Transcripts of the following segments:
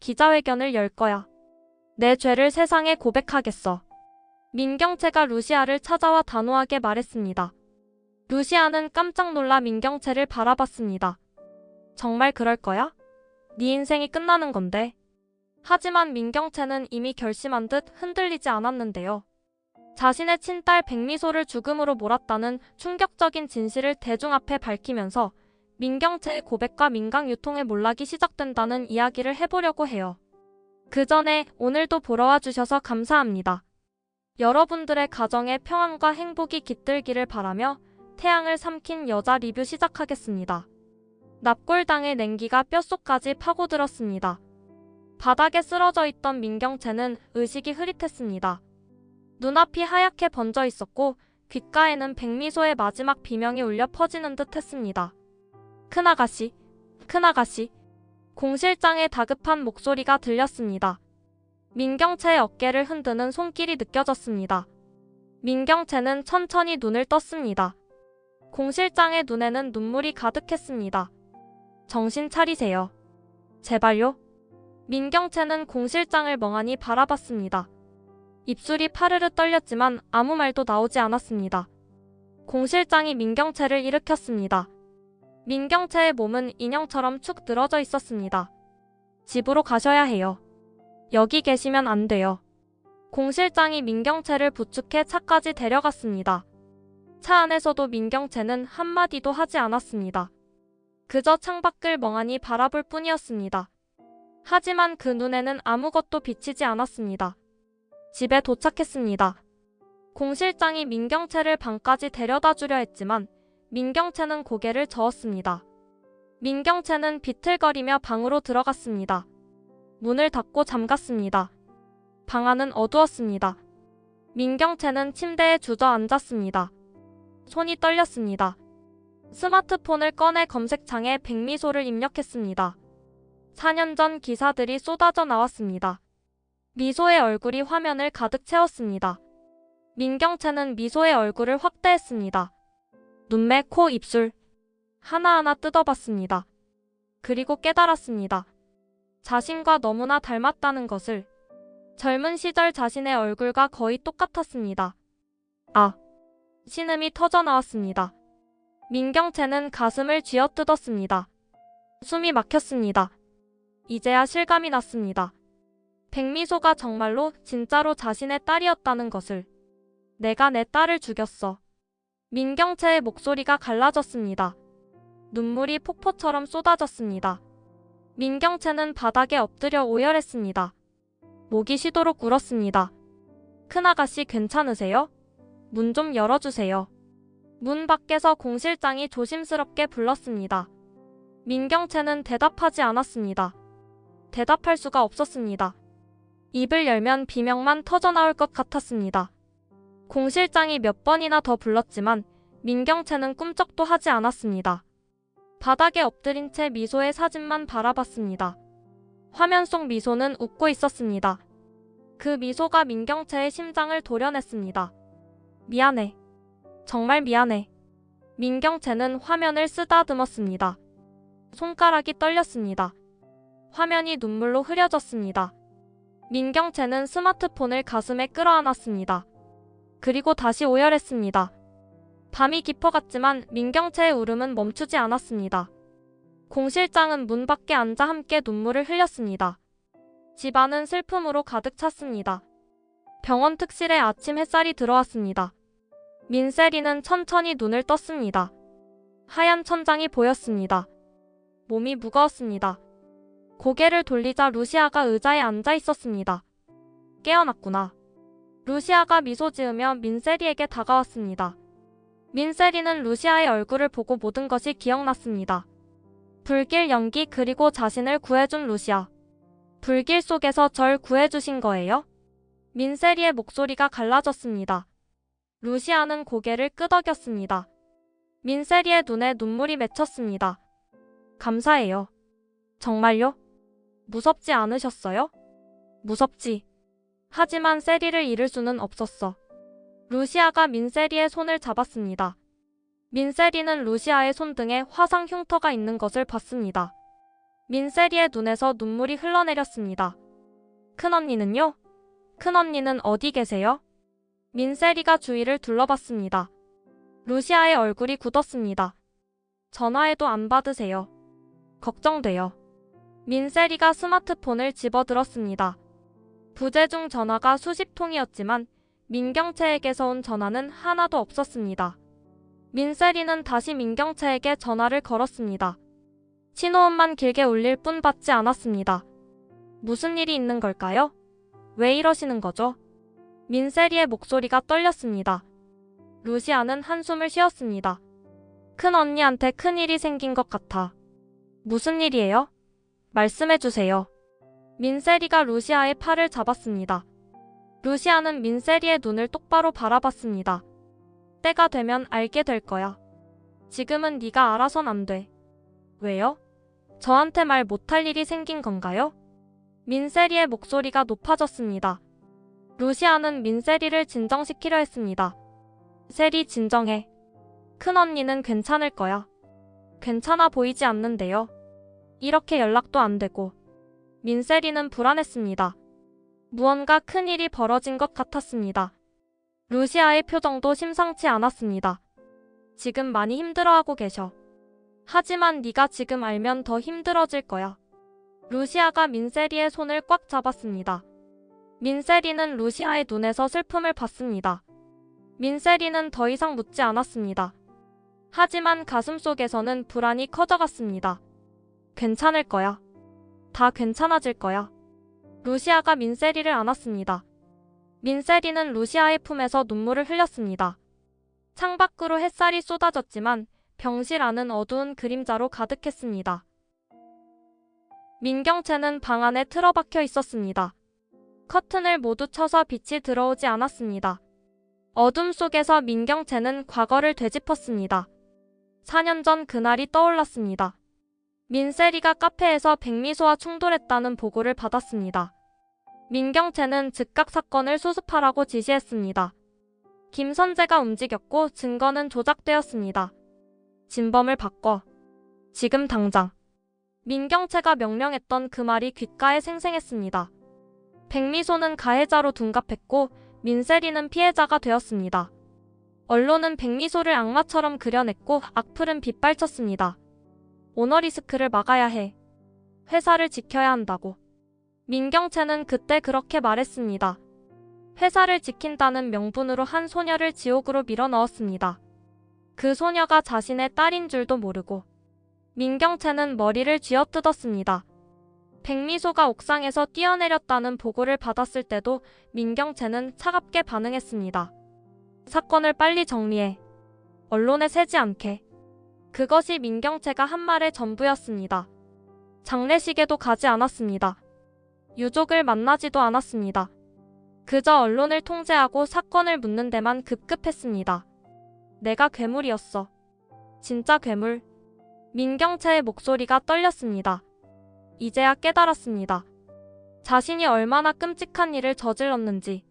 기자회견을 열 거야. 내 죄를 세상에 고백하겠어. 민경채가 루시아를 찾아와 단호하게 말했습니다. 루시아는 깜짝 놀라 민경채를 바라봤습니다. 정말 그럴 거야? 네 인생이 끝나는 건데. 하지만 민경채는 이미 결심한 듯 흔들리지 않았는데요. 자신의 친딸 백미소를 죽음으로 몰았다는 충격적인 진실을 대중 앞에 밝히면서 민경채의 고백과 민강 유통의 몰락이 시작된다는 이야기를 해보려고 해요. 그 전에 오늘도 보러 와주셔서 감사합니다. 여러분들의 가정에 평안과 행복이 깃들기를 바라며 태양을 삼킨 여자 리뷰 시작하겠습니다. 납골당의 냉기가 뼛속까지 파고들었습니다. 바닥에 쓰러져 있던 민경채는 의식이 흐릿했습니다. 눈앞이 하얗게 번져 있었고 귓가에는 백미소의 마지막 비명이 울려 퍼지는 듯 했습니다. 큰아가씨, 큰아가씨. 공 실장의 다급한 목소리가 들렸습니다. 민경채의 어깨를 흔드는 손길이 느껴졌습니다. 민경채는 천천히 눈을 떴습니다. 공 실장의 눈에는 눈물이 가득했습니다. 정신 차리세요. 제발요. 민경채는 공 실장을 멍하니 바라봤습니다. 입술이 파르르 떨렸지만 아무 말도 나오지 않았습니다. 공 실장이 민경채를 일으켰습니다. 민경채의 몸은 인형처럼 축 늘어져 있었습니다. 집으로 가셔야 해요. 여기 계시면 안 돼요. 공 실장이 민경채를 부축해 차까지 데려갔습니다. 차 안에서도 민경채는 한마디도 하지 않았습니다. 그저 창밖을 멍하니 바라볼 뿐이었습니다. 하지만 그 눈에는 아무것도 비치지 않았습니다. 집에 도착했습니다. 공 실장이 민경채를 방까지 데려다 주려 했지만 민경채는 고개를 저었습니다. 민경채는 비틀거리며 방으로 들어갔습니다. 문을 닫고 잠갔습니다. 방 안은 어두웠습니다. 민경채는 침대에 주저앉았습니다. 손이 떨렸습니다. 스마트폰을 꺼내 검색창에 백미소를 입력했습니다. 4년 전 기사들이 쏟아져 나왔습니다. 미소의 얼굴이 화면을 가득 채웠습니다. 민경채는 미소의 얼굴을 확대했습니다. 눈매, 코, 입술 하나하나 뜯어봤습니다. 그리고 깨달았습니다. 자신과 너무나 닮았다는 것을. 젊은 시절 자신의 얼굴과 거의 똑같았습니다. 아! 신음이 터져나왔습니다. 민경채는 가슴을 쥐어뜯었습니다. 숨이 막혔습니다. 이제야 실감이 났습니다. 백미소가 정말로 진짜로 자신의 딸이었다는 것을. 내가 내 딸을 죽였어. 민경채의 목소리가 갈라졌습니다. 눈물이 폭포처럼 쏟아졌습니다. 민경채는 바닥에 엎드려 오열했습니다. 목이 쉬도록 울었습니다. 큰아가씨 괜찮으세요? 문 좀 열어주세요. 문 밖에서 공 실장이 조심스럽게 불렀습니다. 민경채는 대답하지 않았습니다. 대답할 수가 없었습니다. 입을 열면 비명만 터져나올 것 같았습니다. 공 실장이 몇 번이나 더 불렀지만 민경채는 꿈쩍도 하지 않았습니다. 바닥에 엎드린 채 미소의 사진만 바라봤습니다. 화면 속 미소는 웃고 있었습니다. 그 미소가 민경채의 심장을 도려냈습니다. 미안해. 정말 미안해. 민경채는 화면을 쓰다듬었습니다. 손가락이 떨렸습니다. 화면이 눈물로 흐려졌습니다. 민경채는 스마트폰을 가슴에 끌어안았습니다. 그리고 다시 오열했습니다. 밤이 깊어갔지만 민경채의 울음은 멈추지 않았습니다. 공 실장은 문 밖에 앉아 함께 눈물을 흘렸습니다. 집안은 슬픔으로 가득 찼습니다. 병원 특실에 아침 햇살이 들어왔습니다. 민세리는 천천히 눈을 떴습니다. 하얀 천장이 보였습니다. 몸이 무거웠습니다. 고개를 돌리자 루시아가 의자에 앉아 있었습니다. 깨어났구나. 루시아가 미소 지으며 민세리에게 다가왔습니다. 민세리는 루시아의 얼굴을 보고 모든 것이 기억났습니다. 불길 연기 그리고 자신을 구해준 루시아. 불길 속에서 절 구해주신 거예요? 민세리의 목소리가 갈라졌습니다. 루시아는 고개를 끄덕였습니다. 민세리의 눈에 눈물이 맺혔습니다. 감사해요. 정말요? 무섭지 않으셨어요? 무섭지. 하지만 세리를 잃을 수는 없었어. 루시아가 민세리의 손을 잡았습니다. 민세리는 루시아의 손등에 화상 흉터가 있는 것을 봤습니다. 민세리의 눈에서 눈물이 흘러내렸습니다. 큰언니는요? 큰언니는 어디 계세요? 민세리가 주위를 둘러봤습니다. 루시아의 얼굴이 굳었습니다. 전화해도 안 받으세요. 걱정돼요. 민세리가 스마트폰을 집어들었습니다. 부재중 전화가 수십 통이었지만 민경채에게서 온 전화는 하나도 없었습니다. 민세리는 다시 민경채에게 전화를 걸었습니다. 신호음만 길게 울릴 뿐 받지 않았습니다. 무슨 일이 있는 걸까요? 왜 이러시는 거죠? 민세리의 목소리가 떨렸습니다. 루시아는 한숨을 쉬었습니다. 큰 언니한테 큰일이 생긴 것 같아. 무슨 일이에요? 말씀해주세요. 민세리가 루시아의 팔을 잡았습니다. 루시아는 민세리의 눈을 똑바로 바라봤습니다. 때가 되면 알게 될 거야. 지금은 네가 알아선 안 돼. 왜요? 저한테 말 못할 일이 생긴 건가요? 민세리의 목소리가 높아졌습니다. 루시아는 민세리를 진정시키려 했습니다. 세리 진정해. 큰언니는 괜찮을 거야. 괜찮아 보이지 않는데요. 이렇게 연락도 안 되고. 민세리는 불안했습니다. 무언가 큰일이 벌어진 것 같았습니다. 루시아의 표정도 심상치 않았습니다. 지금 많이 힘들어하고 계셔. 하지만 네가 지금 알면 더 힘들어질 거야. 루시아가 민세리의 손을 꽉 잡았습니다. 민세리는 루시아의 눈에서 슬픔을 봤습니다. 민세리는 더 이상 묻지 않았습니다. 하지만 가슴속에서는 불안이 커져갔습니다. 괜찮을 거야. 다 괜찮아질 거야. 루시아가 민세리를 안았습니다. 민세리는 루시아의 품에서 눈물을 흘렸습니다. 창밖으로 햇살이 쏟아졌지만 병실 안은 어두운 그림자로 가득했습니다. 민경채는 방 안에 틀어박혀 있었습니다. 커튼을 모두 쳐서 빛이 들어오지 않았습니다. 어둠 속에서 민경채는 과거를 되짚었습니다. 4년 전 그날이 떠올랐습니다. 민세리가 카페에서 백미소와 충돌했다는 보고를 받았습니다. 민경채는 즉각 사건을 수습하라고 지시했습니다. 김선재가 움직였고 증거는 조작되었습니다. 진범을 바꿔. 지금 당장. 민경채가 명령했던 그 말이 귓가에 생생했습니다. 백미소는 가해자로 둔갑했고 민세리는 피해자가 되었습니다. 언론은 백미소를 악마처럼 그려냈고 악플은 빗발쳤습니다. 오너리스크를 막아야 해. 회사를 지켜야 한다고. 민경채는 그때 그렇게 말했습니다. 회사를 지킨다는 명분으로 한 소녀를 지옥으로 밀어넣었습니다. 그 소녀가 자신의 딸인 줄도 모르고. 민경채는 머리를 쥐어뜯었습니다. 백미소가 옥상에서 뛰어내렸다는 보고를 받았을 때도 민경채는 차갑게 반응했습니다. 사건을 빨리 정리해. 언론에 새지 않게. 그것이 민경채가 한 말의 전부였습니다. 장례식에도 가지 않았습니다. 유족을 만나지도 않았습니다. 그저 언론을 통제하고 사건을 묻는 데만 급급했습니다. 내가 괴물이었어. 진짜 괴물. 민경채의 목소리가 떨렸습니다. 이제야 깨달았습니다. 자신이 얼마나 끔찍한 일을 저질렀는지.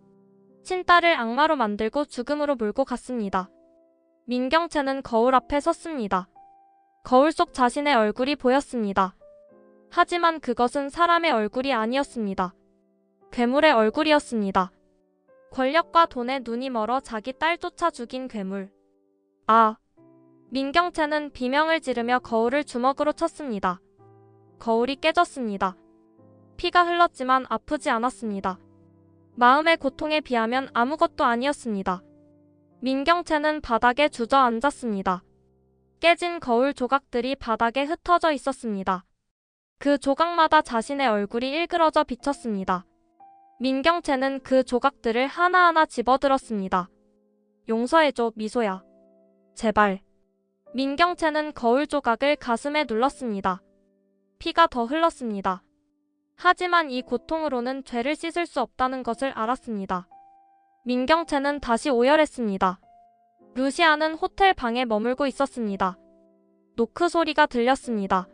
친딸을 악마로 만들고 죽음으로 몰고 갔습니다. 민경채는 거울 앞에 섰습니다. 거울 속 자신의 얼굴이 보였습니다. 하지만 그것은 사람의 얼굴이 아니었습니다. 괴물의 얼굴이었습니다. 권력과 돈에 눈이 멀어 자기 딸조차 죽인 괴물. 아! 민경채는 비명을 지르며 거울을 주먹으로 쳤습니다. 거울이 깨졌습니다. 피가 흘렀지만 아프지 않았습니다. 마음의 고통에 비하면 아무것도 아니었습니다. 민경채는 바닥에 주저앉았습니다. 깨진 거울 조각들이 바닥에 흩어져 있었습니다. 그 조각마다 자신의 얼굴이 일그러져 비쳤습니다. 민경채는 그 조각들을 하나하나 집어들었습니다. 용서해줘, 미소야. 제발. 민경채는 거울 조각을 가슴에 눌렀습니다. 피가 더 흘렀습니다. 하지만 이 고통으로는 죄를 씻을 수 없다는 것을 알았습니다. 민경채는 다시 오열했습니다. 루시아는 호텔 방에 머물고 있었습니다. 노크 소리가 들렸습니다.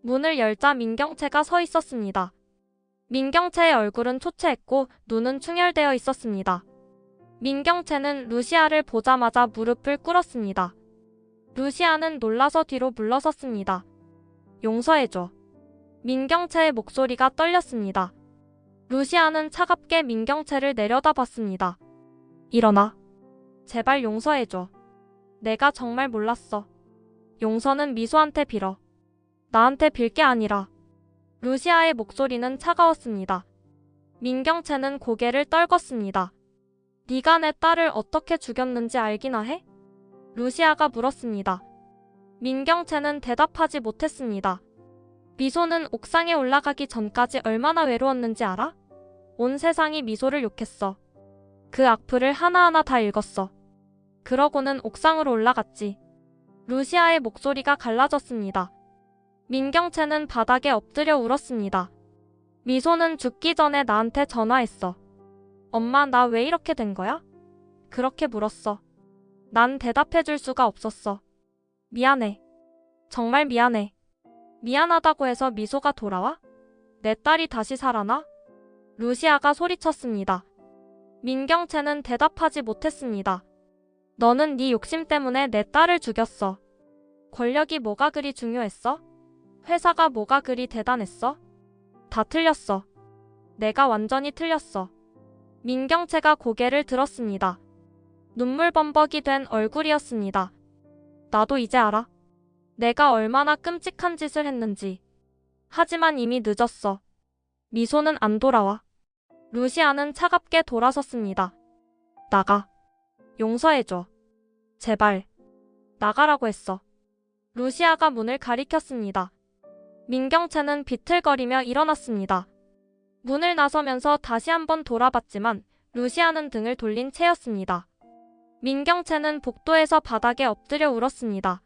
문을 열자 민경채가 서 있었습니다. 민경채의 얼굴은 초췌했고 눈은 충혈되어 있었습니다. 민경채는 루시아를 보자마자 무릎을 꿇었습니다. 루시아는 놀라서 뒤로 물러섰습니다. 용서해줘. 민경채의 목소리가 떨렸습니다. 루시아는 차갑게 민경채를 내려다봤습니다. 일어나. 제발 용서해줘. 내가 정말 몰랐어. 용서는 미소한테 빌어. 나한테 빌 게 아니라. 루시아의 목소리는 차가웠습니다. 민경채는 고개를 떨궜습니다. 네가 내 딸을 어떻게 죽였는지 알기나 해? 루시아가 물었습니다. 민경채는 대답하지 못했습니다. 미소는 옥상에 올라가기 전까지 얼마나 외로웠는지 알아? 온 세상이 미소를 욕했어. 그 악플을 하나하나 다 읽었어. 그러고는 옥상으로 올라갔지. 루시아의 목소리가 갈라졌습니다. 민경채는 바닥에 엎드려 울었습니다. 미소는 죽기 전에 나한테 전화했어. 엄마, 나 왜 이렇게 된 거야? 그렇게 물었어. 난 대답해줄 수가 없었어. 미안해. 정말 미안해. 미안하다고 해서 미소가 돌아와? 내 딸이 다시 살아나? 루시아가 소리쳤습니다. 민경채는 대답하지 못했습니다. 너는 네 욕심 때문에 내 딸을 죽였어. 권력이 뭐가 그리 중요했어? 회사가 뭐가 그리 대단했어? 다 틀렸어. 내가 완전히 틀렸어. 민경채가 고개를 들었습니다. 눈물범벅이 된 얼굴이었습니다. 나도 이제 알아. 내가 얼마나 끔찍한 짓을 했는지. 하지만 이미 늦었어. 미소는 안 돌아와. 루시아는 차갑게 돌아섰습니다. 나가. 용서해줘. 제발. 나가라고 했어. 루시아가 문을 가리켰습니다. 민경채는 비틀거리며 일어났습니다. 문을 나서면서 다시 한번 돌아봤지만 루시아는 등을 돌린 채였습니다. 민경채는 복도에서 바닥에 엎드려 울었습니다.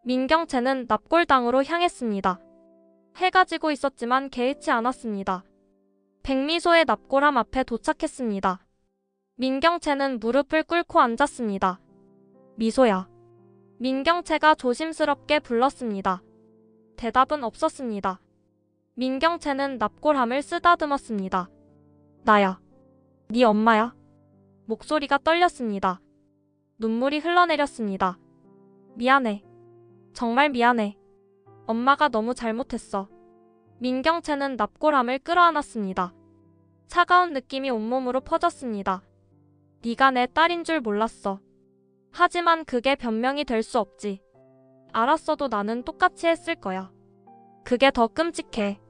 민경채는 납골당으로 향했습니다. 해가 지고 있었지만 개의치 않았습니다. 백미소의 납골함 앞에 도착했습니다. 민경채는 무릎을 꿇고 앉았습니다. 미소야. 민경채가 조심스럽게 불렀습니다. 대답은 없었습니다. 민경채는 납골함을 쓰다듬었습니다. 나야. 네 엄마야. 목소리가 떨렸습니다. 눈물이 흘러내렸습니다. 미안해. 정말 미안해. 엄마가 너무 잘못했어. 민경채는 납골함을 끌어안았습니다. 차가운 느낌이 온몸으로 퍼졌습니다. 네가 내 딸인 줄 몰랐어. 하지만 그게 변명이 될 수 없지. 알았어도 나는 똑같이 했을 거야. 그게 더 끔찍해.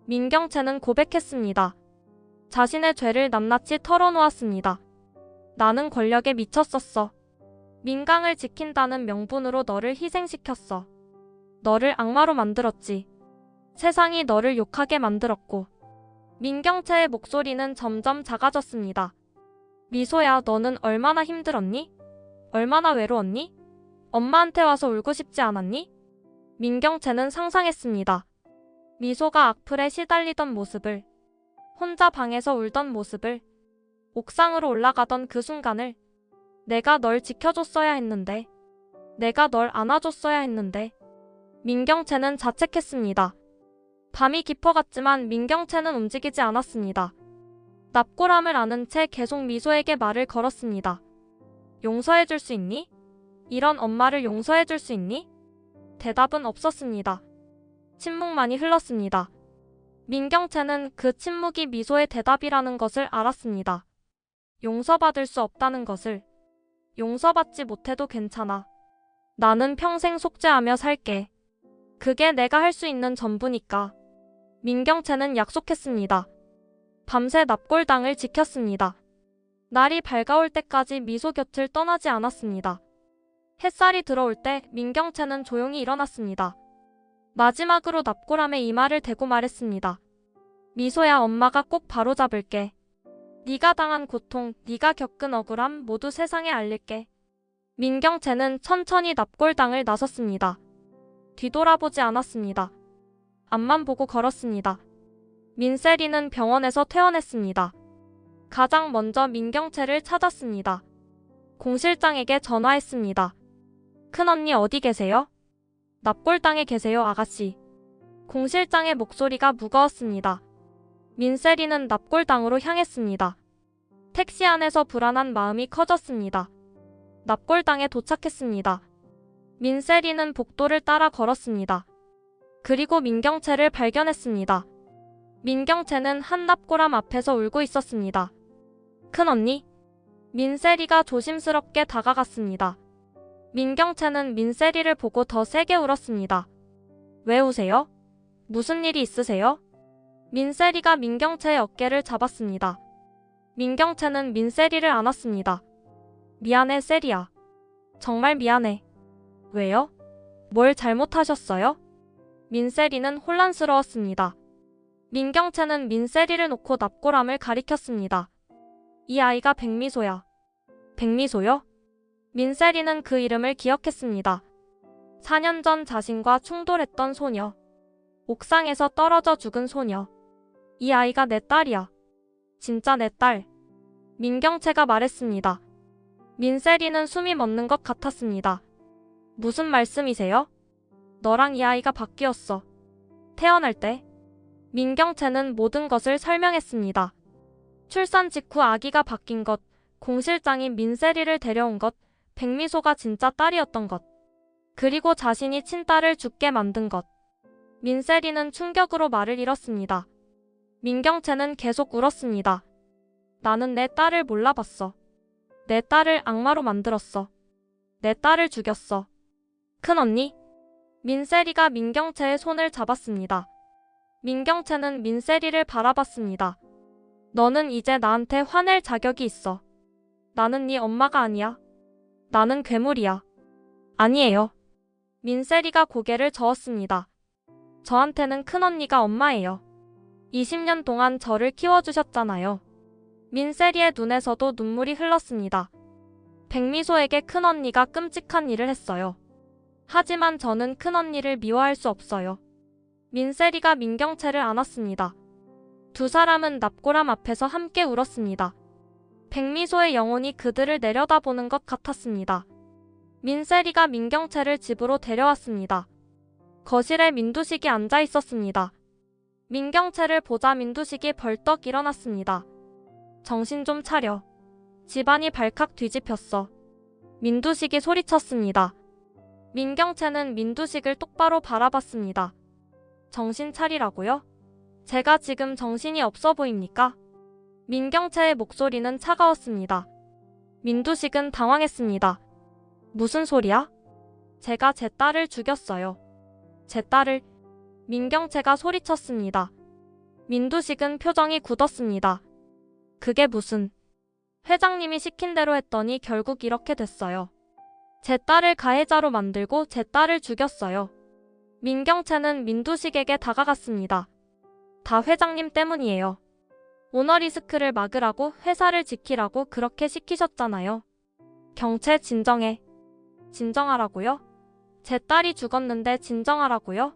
민경채는 고백했습니다. 자신의 죄를 낱낱이 털어놓았습니다. 나는 권력에 미쳤었어. 민강을 지킨다는 명분으로 너를 희생시켰어. 너를 악마로 만들었지. 세상이 너를 욕하게 만들었고. 민경채의 목소리는 점점 작아졌습니다. 미소야, 너는 얼마나 힘들었니? 얼마나 외로웠니? 엄마한테 와서 울고 싶지 않았니? 민경채는 상상했습니다. 미소가 악플에 시달리던 모습을, 혼자 방에서 울던 모습을, 옥상으로 올라가던 그 순간을. 내가 널 지켜줬어야 했는데. 내가 널 안아줬어야 했는데. 민경채는 자책했습니다. 밤이 깊어갔지만 민경채는 움직이지 않았습니다. 납골함을 아는 채 계속 미소에게 말을 걸었습니다. 용서해줄 수 있니? 이런 엄마를 용서해줄 수 있니? 대답은 없었습니다. 침묵만이 흘렀습니다. 민경채는 그 침묵이 미소의 대답이라는 것을 알았습니다. 용서받을 수 없다는 것을. 용서받지 못해도 괜찮아. 나는 평생 속죄하며 살게. 그게 내가 할 수 있는 전부니까. 민경채는 약속했습니다. 밤새 납골당을 지켰습니다. 날이 밝아올 때까지 미소 곁을 떠나지 않았습니다. 햇살이 들어올 때 민경채는 조용히 일어났습니다. 마지막으로 납골함에 이마를 대고 말했습니다. 미소야, 엄마가 꼭 바로잡을게. 네가 당한 고통, 네가 겪은 억울함 모두 세상에 알릴게. 민경채는 천천히 납골당을 나섰습니다. 뒤돌아보지 않았습니다. 앞만 보고 걸었습니다. 민세리는 병원에서 퇴원했습니다. 가장 먼저 민경채를 찾았습니다. 공실장에게 전화했습니다. 큰언니 어디 계세요? 납골당에 계세요, 아가씨. 공실장의 목소리가 무거웠습니다. 민세리는 납골당으로 향했습니다. 택시 안에서 불안한 마음이 커졌습니다. 납골당에 도착했습니다. 민세리는 복도를 따라 걸었습니다. 그리고 민경채를 발견했습니다. 민경채는 한 납골함 앞에서 울고 있었습니다. 큰언니? 민세리가 조심스럽게 다가갔습니다. 민경채는 민세리를 보고 더 세게 울었습니다. 왜 우세요? 무슨 일이 있으세요? 민세리가 민경채의 어깨를 잡았습니다. 민경채는 민세리를 안았습니다. 미안해, 세리야. 정말 미안해. 왜요? 뭘 잘못하셨어요? 민세리는 혼란스러웠습니다. 민경채는 민세리를 놓고 납골함을 가리켰습니다. 이 아이가 백미소야. 백미소요? 민세리는 그 이름을 기억했습니다. 4년 전 자신과 충돌했던 소녀. 옥상에서 떨어져 죽은 소녀. 이 아이가 내 딸이야. 진짜 내 딸. 민경채가 말했습니다. 민세리는 숨이 멎는 것 같았습니다. 무슨 말씀이세요? 너랑 이 아이가 바뀌었어. 태어날 때. 민경채는 모든 것을 설명했습니다. 출산 직후 아기가 바뀐 것, 공실장인 민세리를 데려온 것, 백미소가 진짜 딸이었던 것, 그리고 자신이 친딸을 죽게 만든 것. 민세리는 충격으로 말을 잃었습니다. 민경채는 계속 울었습니다. 나는 내 딸을 몰라봤어. 내 딸을 악마로 만들었어. 내 딸을 죽였어. 큰언니? 민세리가 민경채의 손을 잡았습니다. 민경채는 민세리를 바라봤습니다. 너는 이제 나한테 화낼 자격이 있어. 나는 네 엄마가 아니야. 나는 괴물이야. 아니에요. 민세리가 고개를 저었습니다. 저한테는 큰언니가 엄마예요. 20년 동안 저를 키워주셨잖아요. 민세리의 눈에서도 눈물이 흘렀습니다. 백미소에게 큰언니가 끔찍한 일을 했어요. 하지만 저는 큰언니를 미워할 수 없어요. 민세리가 민경채를 안았습니다. 두 사람은 납골함 앞에서 함께 울었습니다. 백미소의 영혼이 그들을 내려다보는 것 같았습니다. 민세리가 민경채를 집으로 데려왔습니다. 거실에 민두식이 앉아 있었습니다. 민경채를 보자 민두식이 벌떡 일어났습니다. 정신 좀 차려. 집안이 발칵 뒤집혔어. 민두식이 소리쳤습니다. 민경채는 민두식을 똑바로 바라봤습니다. 정신 차리라고요? 제가 지금 정신이 없어 보입니까? 민경채의 목소리는 차가웠습니다. 민두식은 당황했습니다. 무슨 소리야? 제가 제 딸을 죽였어요. 제 딸을... 민경채가 소리쳤습니다. 민두식은 표정이 굳었습니다. 그게 무슨... 회장님이 시킨 대로 했더니 결국 이렇게 됐어요. 제 딸을 가해자로 만들고 제 딸을 죽였어요. 민경채는 민두식에게 다가갔습니다. 다 회장님 때문이에요. 오너리스크를 막으라고 회사를 지키라고 그렇게 시키셨잖아요. 경채 진정해. 진정하라고요? 제 딸이 죽었는데 진정하라고요?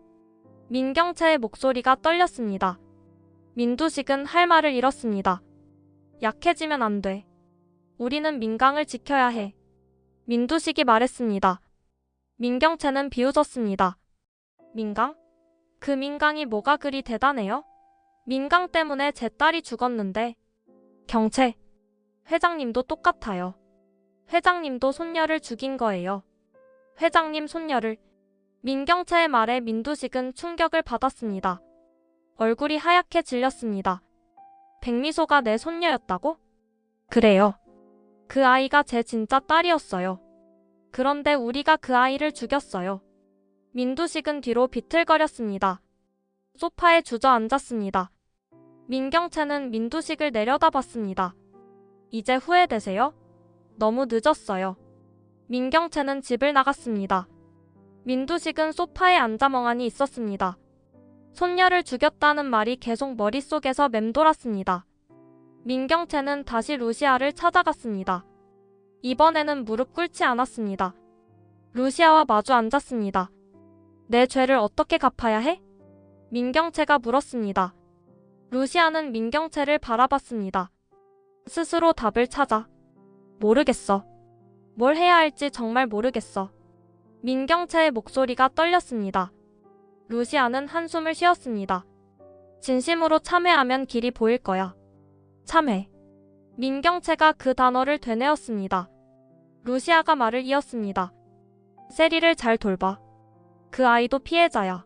민경채의 목소리가 떨렸습니다. 민두식은 할 말을 잃었습니다. 약해지면 안 돼. 우리는 민강을 지켜야 해. 민두식이 말했습니다. 민경채는 비웃었습니다. 민강? 그 민강이 뭐가 그리 대단해요? 민강 때문에 제 딸이 죽었는데. 경채. 회장님도 똑같아요. 회장님도 손녀를 죽인 거예요. 회장님 손녀를. 민경채의 말에 민두식은 충격을 받았습니다. 얼굴이 하얗게 질렸습니다. 백미소가 내 손녀였다고? 그래요. 그 아이가 제 진짜 딸이었어요. 그런데 우리가 그 아이를 죽였어요. 민두식은 뒤로 비틀거렸습니다. 소파에 주저앉았습니다. 민경채는 민두식을 내려다봤습니다. 이제 후회되세요? 너무 늦었어요. 민경채는 집을 나갔습니다. 민두식은 소파에 앉아 멍하니 있었습니다. 손녀를 죽였다는 말이 계속 머릿속에서 맴돌았습니다. 민경채는 다시 루시아를 찾아갔습니다. 이번에는 무릎 꿇지 않았습니다. 루시아와 마주 앉았습니다. 내 죄를 어떻게 갚아야 해? 민경채가 물었습니다. 루시아는 민경채를 바라봤습니다. 스스로 답을 찾아. 모르겠어. 뭘 해야 할지 정말 모르겠어. 민경채의 목소리가 떨렸습니다. 루시아는 한숨을 쉬었습니다. 진심으로 참회하면 길이 보일 거야. 참회. 민경채가 그 단어를 되뇌었습니다. 루시아가 말을 이었습니다. 세리를 잘 돌봐. 그 아이도 피해자야.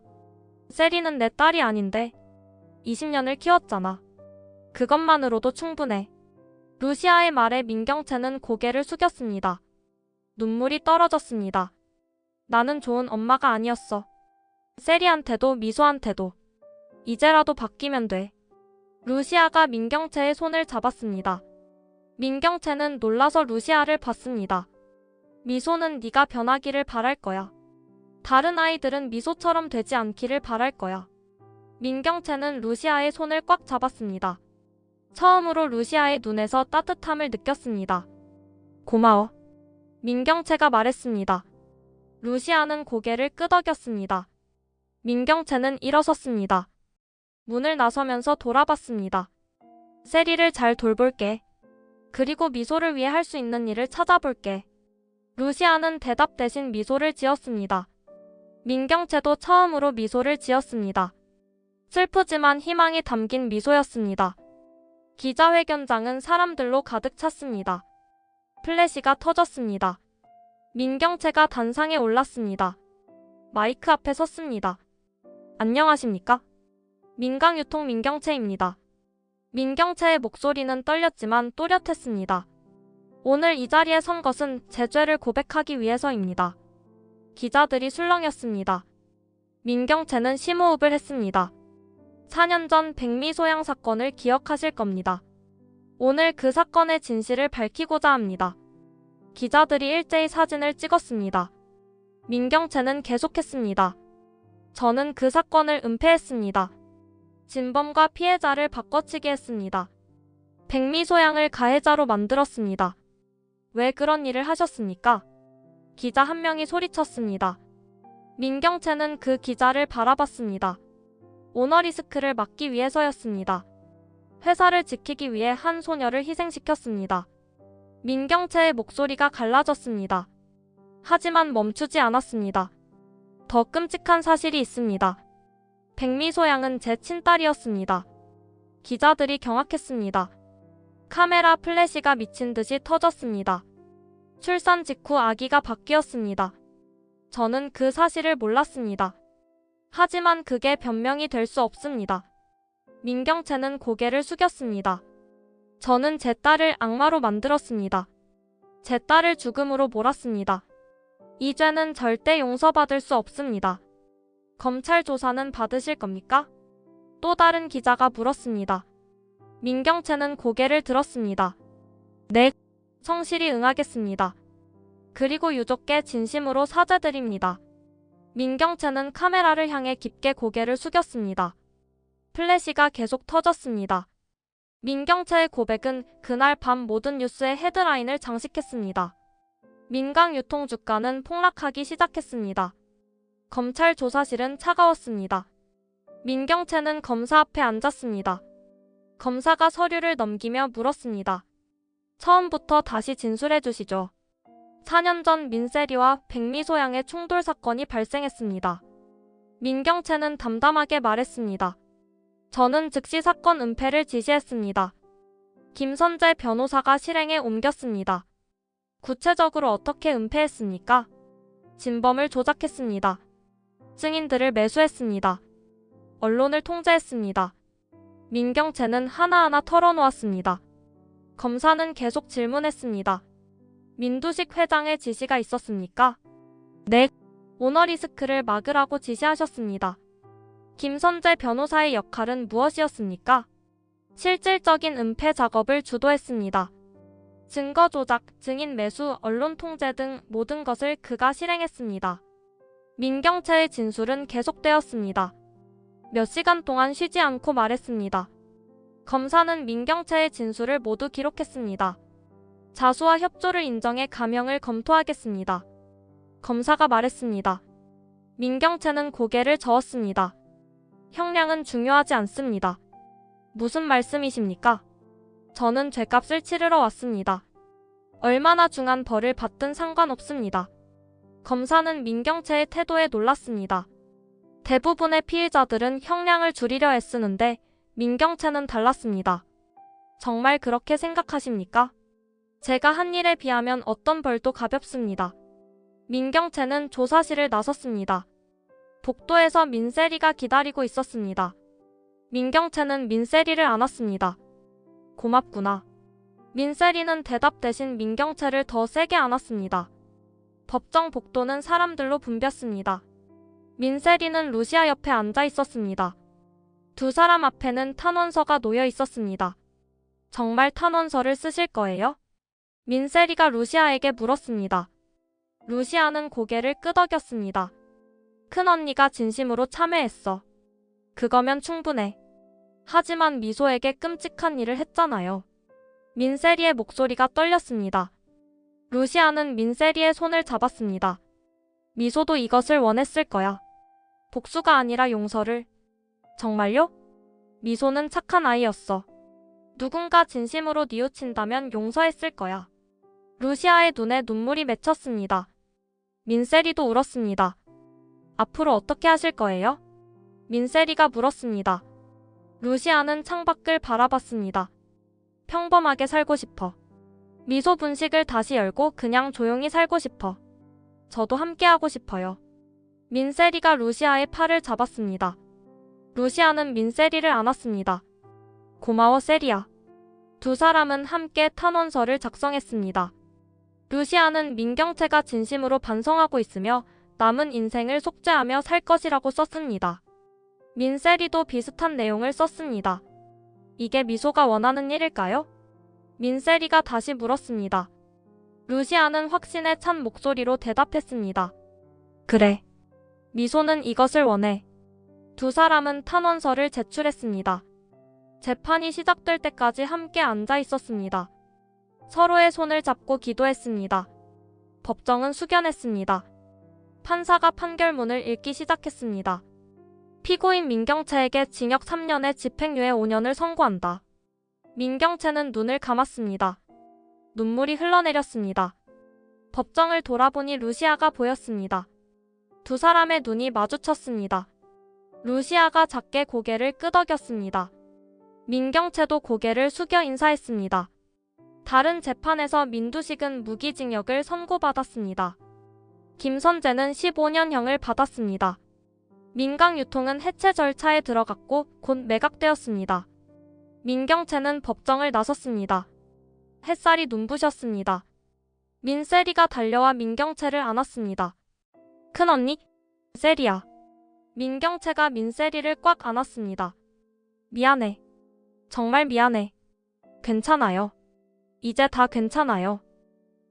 세리는 내 딸이 아닌데 20년을 키웠잖아. 그것만으로도 충분해. 루시아의 말에 민경채는 고개를 숙였습니다. 눈물이 떨어졌습니다. 나는 좋은 엄마가 아니었어. 세리한테도 미소한테도. 이제라도 바뀌면 돼. 루시아가 민경채의 손을 잡았습니다. 민경채는 놀라서 루시아를 봤습니다. 미소는 네가 변하기를 바랄 거야. 다른 아이들은 미소처럼 되지 않기를 바랄 거야. 민경채는 루시아의 손을 꽉 잡았습니다. 처음으로 루시아의 눈에서 따뜻함을 느꼈습니다. 고마워. 민경채가 말했습니다. 루시아는 고개를 끄덕였습니다. 민경채는 일어섰습니다. 문을 나서면서 돌아봤습니다. 세리를 잘 돌볼게. 그리고 미소를 위해 할 수 있는 일을 찾아볼게. 루시아는 대답 대신 미소를 지었습니다. 민경채도 처음으로 미소를 지었습니다. 슬프지만 희망이 담긴 미소였습니다. 기자회견장은 사람들로 가득 찼습니다. 플래시가 터졌습니다. 민경채가 단상에 올랐습니다. 마이크 앞에 섰습니다. 안녕하십니까? 민강유통 민경채입니다. 민경채의 목소리는 떨렸지만 또렷했습니다. 오늘 이 자리에 선 것은 제 죄를 고백하기 위해서입니다. 기자들이 술렁였습니다. 민경채는 심호흡을 했습니다. 4년 전 백미소양 사건을 기억하실 겁니다. 오늘 그 사건의 진실을 밝히고자 합니다. 기자들이 일제히 사진을 찍었습니다. 민경채는 계속했습니다. 저는 그 사건을 은폐했습니다. 진범과 피해자를 바꿔치기 했습니다. 백미소양을 가해자로 만들었습니다. 왜 그런 일을 하셨습니까? 기자 한 명이 소리쳤습니다. 민경채는 그 기자를 바라봤습니다. 오너리스크를 막기 위해서였습니다. 회사를 지키기 위해 한 소녀를 희생시켰습니다. 민경채의 목소리가 갈라졌습니다. 하지만 멈추지 않았습니다. 더 끔찍한 사실이 있습니다. 백미소양은 제 친딸이었습니다. 기자들이 경악했습니다. 카메라 플래시가 미친 듯이 터졌습니다. 출산 직후 아기가 바뀌었습니다. 저는 그 사실을 몰랐습니다. 하지만 그게 변명이 될 수 없습니다. 민경채는 고개를 숙였습니다. 저는 제 딸을 악마로 만들었습니다. 제 딸을 죽음으로 몰았습니다. 이 죄는 절대 용서받을 수 없습니다. 검찰 조사는 받으실 겁니까? 또 다른 기자가 물었습니다. 민경채는 고개를 들었습니다. 네, 성실히 응하겠습니다. 그리고 유족께 진심으로 사죄드립니다. 민경채는 카메라를 향해 깊게 고개를 숙였습니다. 플래시가 계속 터졌습니다. 민경채의 고백은 그날 밤 모든 뉴스의 헤드라인을 장식했습니다. 민강유통 주가는 폭락하기 시작했습니다. 검찰 조사실은 차가웠습니다. 민경채는 검사 앞에 앉았습니다. 검사가 서류를 넘기며 물었습니다. 처음부터 다시 진술해 주시죠. 4년 전 민세리와 백미소양의 충돌 사건이 발생했습니다. 민경채는 담담하게 말했습니다. 저는 즉시 사건 은폐를 지시했습니다. 김선재 변호사가 실행에 옮겼습니다. 구체적으로 어떻게 은폐했습니까? 진범을 조작했습니다. 증인들을 매수했습니다. 언론을 통제했습니다. 민경채는 하나하나 털어놓았습니다. 검사는 계속 질문했습니다. 민두식 회장의 지시가 있었습니까? 네, 오너리스크를 막으라고 지시하셨습니다. 김선재 변호사의 역할은 무엇이었습니까? 실질적인 은폐 작업을 주도했습니다. 증거 조작, 증인 매수, 언론 통제 등 모든 것을 그가 실행했습니다. 민경채의 진술은 계속되었습니다. 몇 시간 동안 쉬지 않고 말했습니다. 검사는 민경채의 진술을 모두 기록했습니다. 자수와 협조를 인정해 감형을 검토하겠습니다. 검사가 말했습니다. 민경채는 고개를 저었습니다. 형량은 중요하지 않습니다. 무슨 말씀이십니까? 저는 죗값을 치르러 왔습니다. 얼마나 중한 벌을 받든 상관없습니다. 검사는 민경채의 태도에 놀랐습니다. 대부분의 피의자들은 형량을 줄이려 애쓰는데 민경채는 달랐습니다. 정말 그렇게 생각하십니까? 제가 한 일에 비하면 어떤 벌도 가볍습니다. 민경채는 조사실을 나섰습니다. 복도에서 민세리가 기다리고 있었습니다. 민경채는 민세리를 안았습니다. 고맙구나. 민세리는 대답 대신 민경채를 더 세게 안았습니다. 법정 복도는 사람들로 붐볐습니다. 민세리는 루시아 옆에 앉아 있었습니다. 두 사람 앞에는 탄원서가 놓여 있었습니다. 정말 탄원서를 쓰실 거예요? 민세리가 루시아에게 물었습니다. 루시아는 고개를 끄덕였습니다. 큰언니가 진심으로 참여했어. 그거면 충분해. 하지만 미소에게 끔찍한 일을 했잖아요. 민세리의 목소리가 떨렸습니다. 루시아는 민세리의 손을 잡았습니다. 미소도 이것을 원했을 거야. 복수가 아니라 용서를. 정말요? 미소는 착한 아이였어. 누군가 진심으로 뉘우친다면 용서했을 거야. 루시아의 눈에 눈물이 맺혔습니다. 민세리도 울었습니다. 앞으로 어떻게 하실 거예요? 민세리가 물었습니다. 루시아는 창밖을 바라봤습니다. 평범하게 살고 싶어. 미소 분식을 다시 열고 그냥 조용히 살고 싶어. 저도 함께하고 싶어요. 민세리가 루시아의 팔을 잡았습니다. 루시아는 민세리를 안았습니다. 고마워 세리야. 두 사람은 함께 탄원서를 작성했습니다. 루시아는 민경채가 진심으로 반성하고 있으며 남은 인생을 속죄하며 살 것이라고 썼습니다. 민세리도 비슷한 내용을 썼습니다. 이게 미소가 원하는 일일까요? 민세리가 다시 물었습니다. 루시아는 확신에 찬 목소리로 대답했습니다. 그래. 미소는 이것을 원해. 두 사람은 탄원서를 제출했습니다. 재판이 시작될 때까지 함께 앉아 있었습니다. 서로의 손을 잡고 기도했습니다. 법정은 숙연했습니다. 판사가 판결문을 읽기 시작했습니다. 피고인 민경채에게 징역 3년에 집행유예 5년을 선고한다. 민경채는 눈을 감았습니다. 눈물이 흘러내렸습니다. 법정을 돌아보니 루시아가 보였습니다. 두 사람의 눈이 마주쳤습니다. 루시아가 작게 고개를 끄덕였습니다. 민경채도 고개를 숙여 인사했습니다. 다른 재판에서 민두식은 무기징역을 선고받았습니다. 김선재는 15년형을 받았습니다. 민강유통은 해체 절차에 들어갔고 곧 매각되었습니다. 민경채는 법정을 나섰습니다. 햇살이 눈부셨습니다. 민세리가 달려와 민경채를 안았습니다. 큰언니? 세리야. 민경채가 민세리를 꽉 안았습니다. 미안해. 정말 미안해. 괜찮아요. 이제 다 괜찮아요.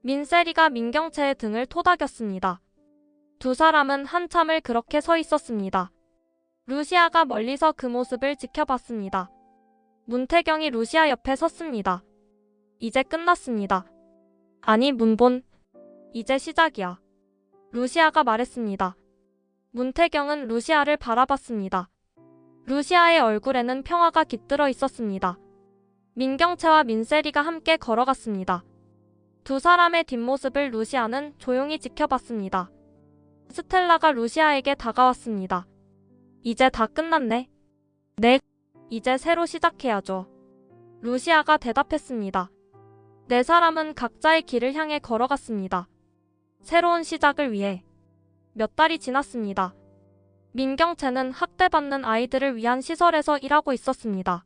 민세리가 민경채의 등을 토닥였습니다. 두 사람은 한참을 그렇게 서 있었습니다. 루시아가 멀리서 그 모습을 지켜봤습니다. 문태경이 루시아 옆에 섰습니다. 이제 끝났습니다. 아니 문본, 이제 시작이야. 루시아가 말했습니다. 문태경은 루시아를 바라봤습니다. 루시아의 얼굴에는 평화가 깃들어 있었습니다. 민경채와 민세리가 함께 걸어갔습니다. 두 사람의 뒷모습을 루시아는 조용히 지켜봤습니다. 스텔라가 루시아에게 다가왔습니다. 이제 다 끝났네. 네, 이제 새로 시작해야죠. 루시아가 대답했습니다. 네 사람은 각자의 길을 향해 걸어갔습니다. 새로운 시작을 위해. 몇 달이 지났습니다. 민경채는 학대받는 아이들을 위한 시설에서 일하고 있었습니다.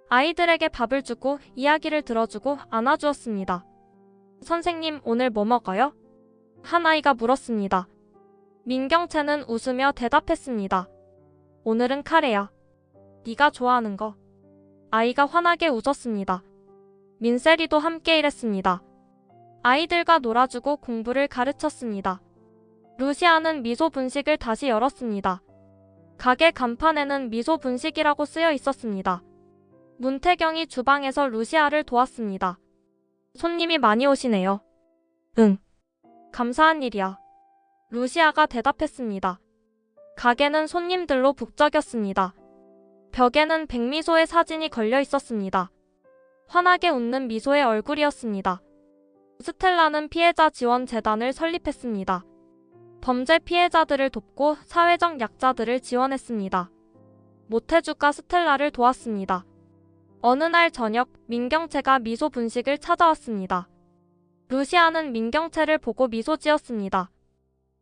아이들에게 밥을 주고 이야기를 들어주고 안아주었습니다. 선생님, 오늘 뭐 먹어요? 한 아이가 물었습니다. 민경채는 웃으며 대답했습니다. 오늘은 카레야. 네가 좋아하는 거. 아이가 환하게 웃었습니다. 민세리도 함께 일했습니다. 아이들과 놀아주고 공부를 가르쳤습니다. 루시아는 미소 분식을 다시 열었습니다. 가게 간판에는 미소 분식이라고 쓰여 있었습니다. 문태경이 주방에서 루시아를 도왔습니다. 손님이 많이 오시네요. 응. 감사한 일이야. 루시아가 대답했습니다. 가게는 손님들로 북적였습니다. 벽에는 백미소의 사진이 걸려 있었습니다. 환하게 웃는 미소의 얼굴이었습니다. 스텔라는 피해자 지원 재단을 설립했습니다. 범죄 피해자들을 돕고 사회적 약자들을 지원했습니다. 모태주가 스텔라를 도왔습니다. 어느 날 저녁 민경채가 미소 분식을 찾아왔습니다. 루시아는 민경채를 보고 미소 지었습니다.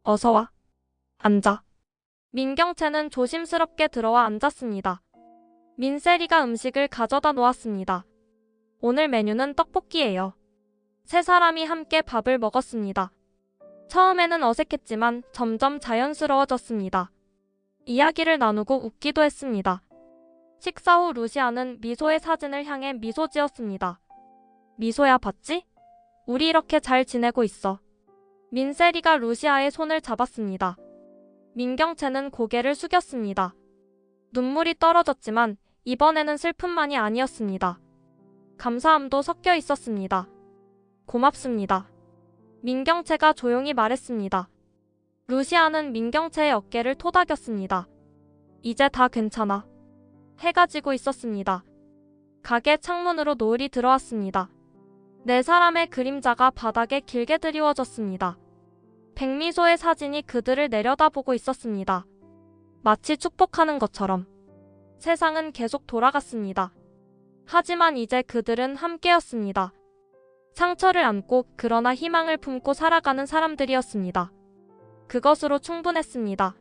어서 와. 앉아. 민경채는 조심스럽게 들어와 앉았습니다. 민세리가 음식을 가져다 놓았습니다. 오늘 메뉴는 떡볶이예요. 세 사람이 함께 밥을 먹었습니다. 처음에는 어색했지만 점점 자연스러워졌습니다. 이야기를 나누고 웃기도 했습니다. 식사 후 루시아는 미소의 사진을 향해 미소 지었습니다. 미소야, 봤지? 우리 이렇게 잘 지내고 있어. 민세리가 루시아의 손을 잡았습니다. 민경채는 고개를 숙였습니다. 눈물이 떨어졌지만 이번에는 슬픔만이 아니었습니다. 감사함도 섞여 있었습니다. 고맙습니다. 민경채가 조용히 말했습니다. 루시아는 민경채의 어깨를 토닥였습니다. 이제 다 괜찮아. 해가 지고 있었습니다. 가게 창문으로 노을이 들어왔습니다. 네 사람의 그림자가 바닥에 길게 드리워졌습니다. 백미소의 사진이 그들을 내려다보고 있었습니다. 마치 축복하는 것처럼. 세상은 계속 돌아갔습니다. 하지만 이제 그들은 함께였습니다. 상처를 안고 그러나 희망을 품고 살아가는 사람들이었습니다. 그것으로 충분했습니다.